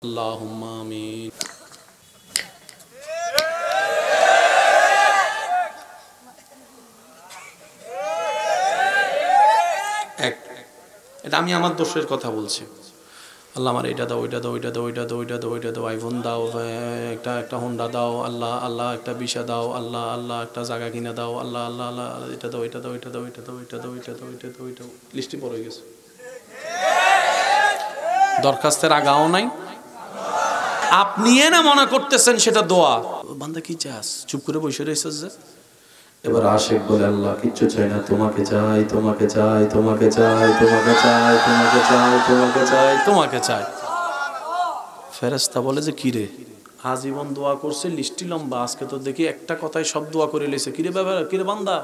আল্লাহুম্মা আমিন। এটা আমি আমার দোষের কথা বলছি। আল্লাহ আমার এটা দাও, ওইটা দাও, ওইটা দাও, ওইটা দাও, ওইটা দাও, ওইটা দাও, আইফোন দাও, একটা হোন্ডা দাও, আল্লাহ আল্লাহ একটা ভিসা দাও, আল্লাহ আল্লাহ একটা জায়গা কিনে দাও, আল্লাহ আল্লাহ আল্লাহ এটা দাও, এটা দাও, এটা দাও, এটা দাও, এটা দাও, এটা দাও, এটা দাও, এটা দাও, লিস্টে পড়ে গেছে। দরখাস্তের আগাও নাই, আপনি না মনে করতেছেন সেটা দোয়া। বান্দা কি চাস, চুপ করে বসে রয়েছে যে। এবার আশিক বলে আল্লাহ কিচ্ছু চাই না, তোমাকে চাই, তোমাকে চাই, তোমাকে চাই, তোমাকে চাই, তোমাকে চাই, তোমাকে চাই, তোমাকে চাই। ফেরেশতা বলে যে কিরে আজীবন দোয়া করছে, লিস্টি লম্বা, আজকে তো দেখি একটা কথায় সব দোয়া করে লেছে। কিরে ব্যাপার, কিরে বান্দা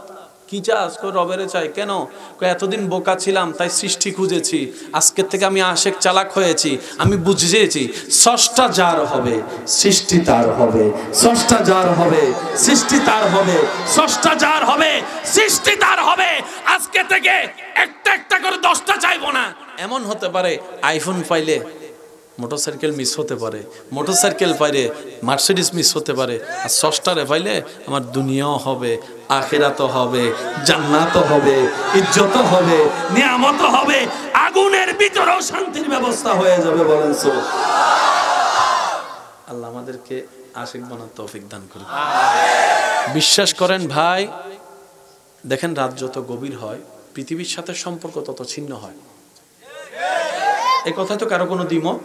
কি চাস? কই রবেরে চাই। কেন? কই এতদিন বোকা ছিলাম তাই সৃষ্টি খুঁজেছি, আজকের থেকে আমি আশেক চালাক হয়েছি, আমি বুঝেছি স্রষ্টা যার হবে সৃষ্টি তার হবে, স্রষ্টা যার হবে সৃষ্টি তার হবে, স্রষ্টা যার হবে সৃষ্টি তার হবে। আজকে থেকে একটা একটা করে 10টা চাইবো না। এমন হতে পারে আইফোন পাইলে মোটরসাইকেল মিস হতে পারে, মোটরসাইকেল পাইলে মার্সিডিস মিস হতে পারে, আর স্রষ্টারে পাইলে আমার দুনিয়াও হবে, আখিরাতও হবে, জান্নাতও হবে, ইজ্জতও হবে, নিয়ামতও হবে, আগুনের ভিতরেও শান্তির ব্যবস্থা হয়ে যাবে। বলেন সুবহানাল্লাহ। আল্লাহ আমাদেরকে আশিক বানার তৌফিক দান করুন। বিশ্বাস করেন ভাই, দেখেন রাত যত গভীর হয় পৃথিবীর সাথে সম্পর্ক তত ছিন্ন হয়। এই কথায় তো কারো কোনো দ্বিমত।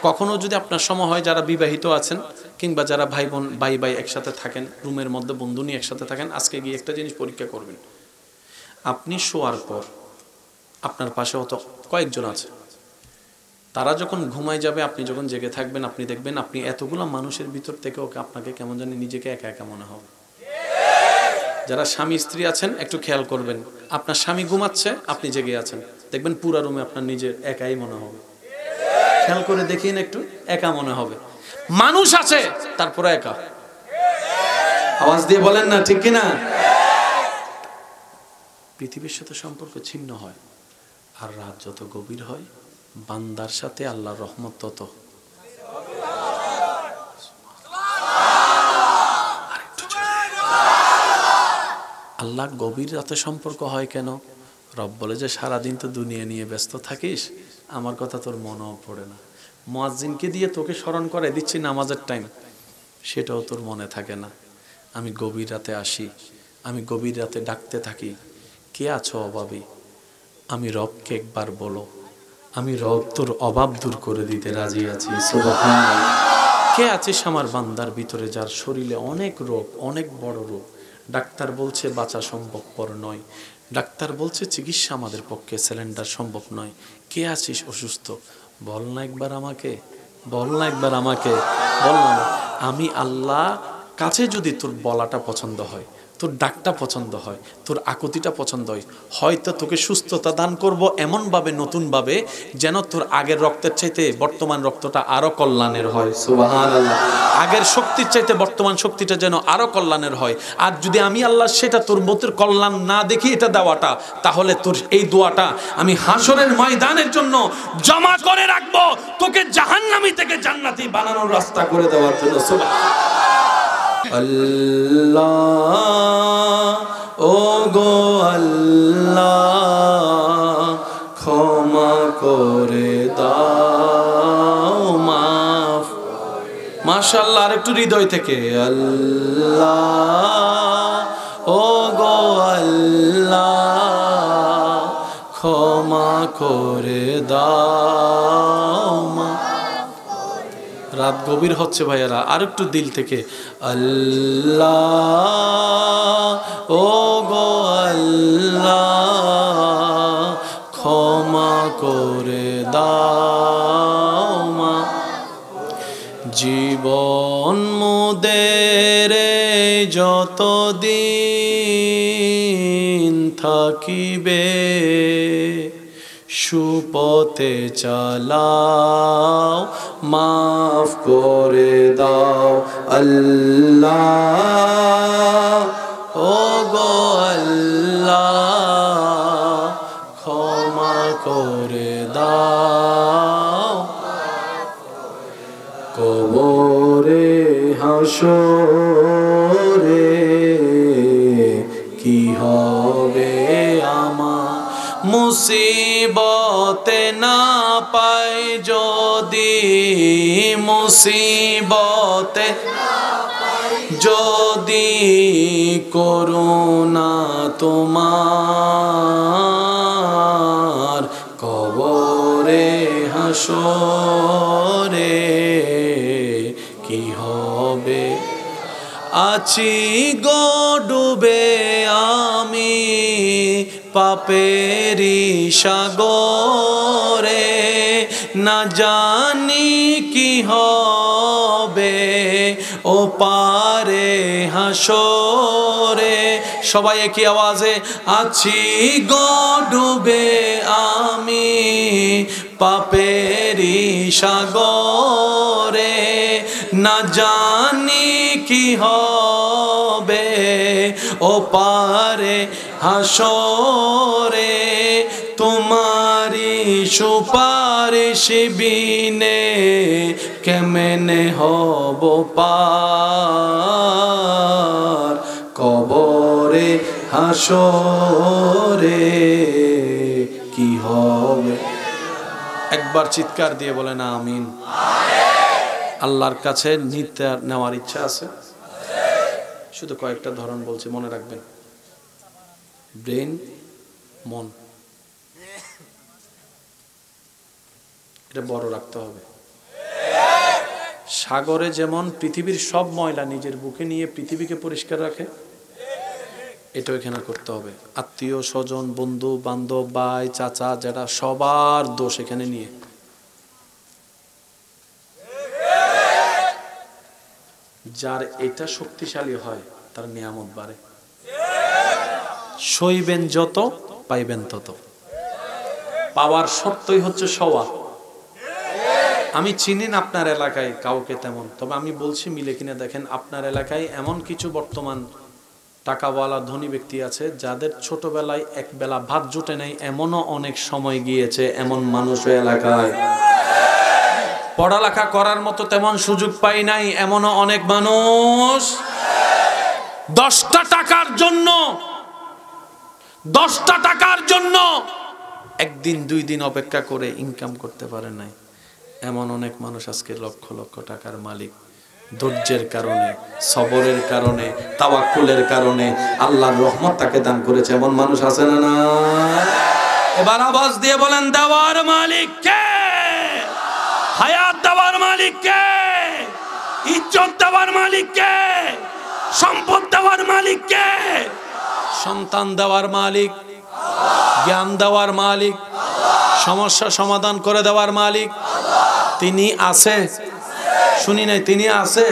কখনো যদি আপনার সময় হয়, যারা বিবাহিত আছেন কিংবা যারা ভাই বোন ভাই ভাই একসাথে থাকেন, রুমের মধ্যে বন্ধু নিয়ে একসাথে থাকেন, আজকে গিয়ে একটা জিনিস পরীক্ষা করবেন। আপনি শোয়ার পর আপনার পাশে অত কয়েকজন আছে, তারা যখন ঘুমায় যাবে, আপনি যখন জেগে থাকবেন, আপনি দেখবেন আপনি এতগুলো মানুষের ভিতর থেকে ওকে আপনাকে কেমন জানি নিজেকে একা একা মনে হবে। যারা স্বামী স্ত্রী আছেন একটু খেয়াল করবেন, আপনার স্বামী ঘুমাচ্ছে, আপনি জেগে আছেন, দেখবেন পুরা রুমে আপনার নিজের একাই মনে হবে। খেয়াল করে দেখিন, একটু একা মনে হবে। মানুষ আছে তারপরে একা। আওয়াজ দিয়ে বলেন না ঠিক কিনা? পৃথিবীর সাথে সম্পর্ক ছিন্ন হয়, আর রাত যত গভীর হয় বান্দার সাথে আল্লাহর রহমত তত। আল্লাহ গভীর রাতে সম্পর্ক হয় কেন? রব বলে যে সারাদিন তো দুনিয়া নিয়ে ব্যস্ত থাকিস, আমার কথা তোর মনেও পড়ে না। মুয়াজ্জিনকে দিয়ে তোকে স্মরণ করে দিচ্ছি নামাজের টাইম, সেটাও তোর মনে থাকে না। আমি গভীর রাতে আসি, আমি গভীর রাতে ডাকতে থাকি, কে আছো অভাবী? আমি রবকে একবার বলো, আমি রব তোর অভাব দূর করে দিতে রাজি আছি। সুবহানাল্লাহ। কে আছিস আমার বান্দার ভিতরে যার শরীরে অনেক রোগ, অনেক বড় রোগ, ডাক্তার বলছে বাঁচা সম্ভবপর নয়, ডাক্তার বলছে চিকিৎসা আমাদের পক্ষে সিলিন্ডার সম্ভব নয়। কে আছিস অসুস্থ? বল না একবার আমাকে, বল না একবার আমাকে, বল না। আমি আল্লাহ কাছে যদি তোর বলাটা পছন্দ হয়, তোর ডাকটা পছন্দ হয়, তোর আকুতিটা পছন্দ হয়, হয়তো তোকে সুস্থতা দান করব এমনভাবে, নতুনভাবে, যেন তোর আগের রক্তের চাইতে বর্তমান রক্তটা আরো কল্যাণের হয়। সুবহানাল্লাহ। আগের শক্তির চাইতে বর্তমান শক্তিটা যেন আরো কল্যাণের হয়। আর যদি আমি আল্লাহ সেটা তোর মতের কল্যাণ না দেখি এটা দেওয়াটা, তাহলে তোর এই দোয়াটা আমি হাসরের ময়দানের জন্য জমা করে রাখবো, তোকে জাহান্নামী থেকে জান্নাতি বানানোর রাস্তা করে দেওয়ার জন্য। সুবহানাল্লাহ। আল্লাহ ও গো আল্লাহ, ক্ষমা করে দাও, মাফ। মাশাআল্লাহ, আর একটু হৃদয় থেকে আল্লাহ ও গো আল্লাহ, ক্ষমা করে দাও, মাফ। রাত গভীর হচ্ছে ভাইয়ারা, আর একটু দিল থেকে আল্লাহ ও গো আল্লাহ, ক্ষমা করে দাও, মা। জীবন মোদের যতদিন থাকিবে, সুপথে চালাও, মাফ করে দাও আল্লাহ ও গো আল্লাহ, ক্ষমা করে দাও। কবরে হাসরে কি হবে আমার, মুসিবতে না পাই যদি, মুসিবতে যদি করুণা তোমার, কবরে হাসরে কি হবে। আছি গো ডুবে আমি পাপেরি সাগরে, না জানি কি হবে ও পারে হাসরে। সবাই একই আওয়াজে, আছি গো ডুবে আমি পাপেরি সাগরে, না জানি কি হবে ও পারে হাসরে। তোমারি সুপারিশ বিনে কেমনে হব পার, কবরে হাসরে কি হবে। একবার চিৎকার দিয়ে বলেন আমিন। আল্লাহর কাছে নিতে নেওয়ার ইচ্ছা আছে? শুধু কয়েকটা ধরন বলছি, মনে রাখবেন। ব্রেন, মন, এটা বড় রাখতে হবে। সাগরে যেমন পৃথিবীর সব ময়লা নিজের বুকে নিয়ে পৃথিবীকে পরিষ্কার রাখে, এটাও এখানে করতে হবে। আত্মীয় স্বজন, বন্ধু বান্ধব, ভাই চাচা যারা, সবার দোষ এখানে নিয়ে। যার এটা শক্তিশালী হয় তার নিয়ামত বাড়ে। সইবেন যত পাইবেন তত। পাওয়ার শর্তই হচ্ছে সওয়া। আমি চিনি না আপনার এলাকায় কাউকে তেমন, তবে আমি বলছি মিলে কিনা দেখেন। আপনার এলাকায় এমন কিছু বর্তমান টাকাওয়ালা ধনী ব্যক্তি আছে যাদের ছোটবেলায় এক বেলা ভাত জুটে নেই, এমনও অনেক সময় গিয়েছে। এমন মানুষ এলাকায় পড়ালেখা করার মতো তেমন সুযোগ পাই নাই, এমনও অনেক মানুষ। 10টা টাকার জন্য, 10টা টাকার জন্য একদিন 2 দিন অপেক্ষা করে ইনকাম করতে পারে নাই, এমন অনেক মানুষ আজকে লক্ষ লক্ষ টাকার মালিক। ধৈর্যের কারণে, সবরের কারণে, তাওয়াক্কুলের কারণে আল্লাহর রহমত তাকে দান করেছে। এমন মানুষ আছে না না? এবার আওয়াজ দিয়ে বলেন, দেওয়ার মালিক কে? হায়াত দেওয়ার মালিক কে? ইজ্জত দেওয়ার মালিক কে? সম্পদ দেওয়ার মালিক কে? সন্তান দেওয়ার মালিক, জ্ঞান দেওয়ার মালিক, সমস্যা সমাধান করে দেওয়ার মালিক। তিনি আছে, শুনি নাই, তিনি আছে।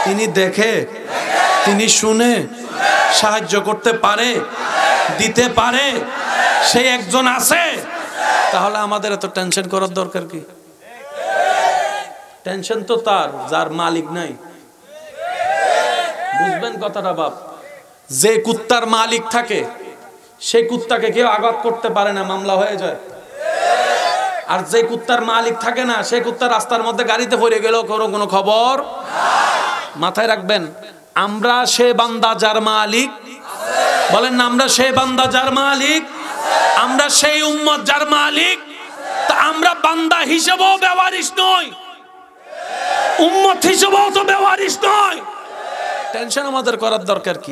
তিনি দেখে, তিনি শুনে, সাহায্য করতে পারে, দিতে পারে, সে একজন আছে। তাহলে আমাদের এত টেনশন করার দরকার কি? টেনশন তো তার যার মালিক নাই। বুঝবেন কথাটা বাপ? যে কুত্তার মালিক থাকে সেই কুত্তাকে কেউ আঘাত করতে পারে না, মামলা হয়ে যায়। আর যে কুত্তার মালিক থাকে না, সেই কুত্তা রাস্তার মধ্যে গাড়িতে পড়ে গেল, কোনো খবর। মাথায় রাখবেন, আমরা সে বান্দা যার মালিক, বলেন না, আমরা সেই বান্দা যার মালিক, আমরা সেই উম্মত যার মালিক। তা আমরা বান্দা হিসেবেও ব্যবহারিস নই, উম্মত হিসেবেও তো ব্যবহারিস নয়। টেনশন আমাদের করার দরকার কি?